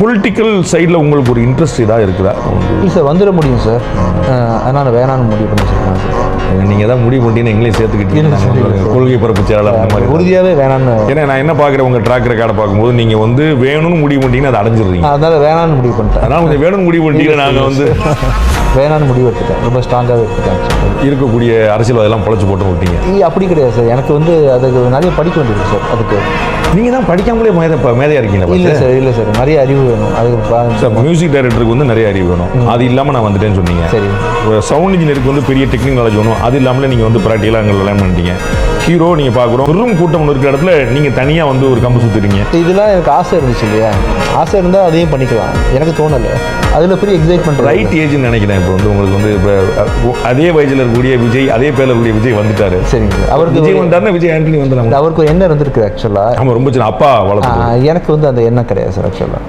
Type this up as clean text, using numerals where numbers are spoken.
Political சைடில் உங்களுக்கு ஒரு இன்ட்ரெஸ்ட் இதாக இருக்குதா? இல்லை சார், வந்துட முடியும் சார். அதனால் வேணான்னு முடிவு பண்ணி வச்சுருக்கேன் சார். நீங்கள் தான் முடிவு பண்ணிட்டீங்கன்னு எங்களையும் சேர்த்துக்கிட்டீங்க. கொள்கை பரப்பு செயலாளர் அந்த மாதிரி உறுதியாகவே வேணான்னு. ஏன்னா நான் என்ன பார்க்குறேன், உங்கள் ட்ராக் ரெக்கார்டை பார்க்கும்போது நீங்கள் வந்து வேணும்னு முடிவு பண்ணிட்டீங்கன்னா அதை அடைஞ்சிடுறீங்க. அதனால் வேணான்னு முடிவு பண்ணிட்டேன். அதனால் கொஞ்சம் வேணும்னு முடிவு பண்ணிட்டீங்கன்னா நாங்கள் வந்து வேணான்னு முடிவு எடுத்துட்டேன். ரொம்ப ஸ்ட்ராங்காகவே எடுத்துட்டேன். இருக்கக்கூடிய அரசியல்வாதெல்லாம் பொழைச்சி போட்டு விட்டீங்க. அப்படி கிடையாது சார். எனக்கு வந்து அதுக்கு நிறைய படிக்க வேண்டியது சார். அதுக்கு நீங்கள் தான் படிக்காமலே மேதையாக இருக்கீங்களா? இல்லை சார், இல்லை சார், நிறைய அறிவு வேணும் அதுக்கு சார். மியூசிக் டைரக்டருக்கு வந்து நிறைய அறிவு வேணும். அது இல்லாமல் நான் வந்துட்டேன்னு சொன்னீங்க. சரி. சவுண்ட் இன்ஜினியருக்கு வந்து பெரிய டெக்னிக் நாலேஜ் வேணும். அது இல்லாமல் நீங்கள் வந்து ப்ராக்டிக்கலாக அங்கே லேர்ன் பண்ணிட்டீங்க. ஹீரோ நீங்கள் பார்க்குறோம், வெறும் கூட்டம் இருக்கிற இடத்துல நீங்கள் தனியாக வந்து ஒரு கம்பு சுற்றுறீங்க. இதெல்லாம் எனக்கு ஆசை இருந்துச்சு இல்லையா? ஆசை இருந்தால் அதையும் பண்ணிக்கலாம். எனக்கு தோணலை. அதில் பெரிய எக்ஸைட்மெண்ட். ரைட் ஏஜ்னு நினைக்கிறேன். இப்போ வந்து உங்களுக்கு வந்து இப்போ அதே வயசில் இருக்கக்கூடிய விஜய், அதே பேரில் இருக்கக்கூடிய விஜய் வந்துட்டாரு. சரிங்க. அவருக்கு விஜய் வந்தாருன்னா விஜய் ஆண்டனி வந்துடுறாங்க. அவருக்கு ஒரு எண்ணம் இருந்திருக்கு ஆக்சுவலாக. ஆமாம், ரொம்ப சின்ன அப்பா வளர்த்து. எனக்கு வந்து அந்த எண்ணம் கிடையாது சார் ஆக்சுவலாக.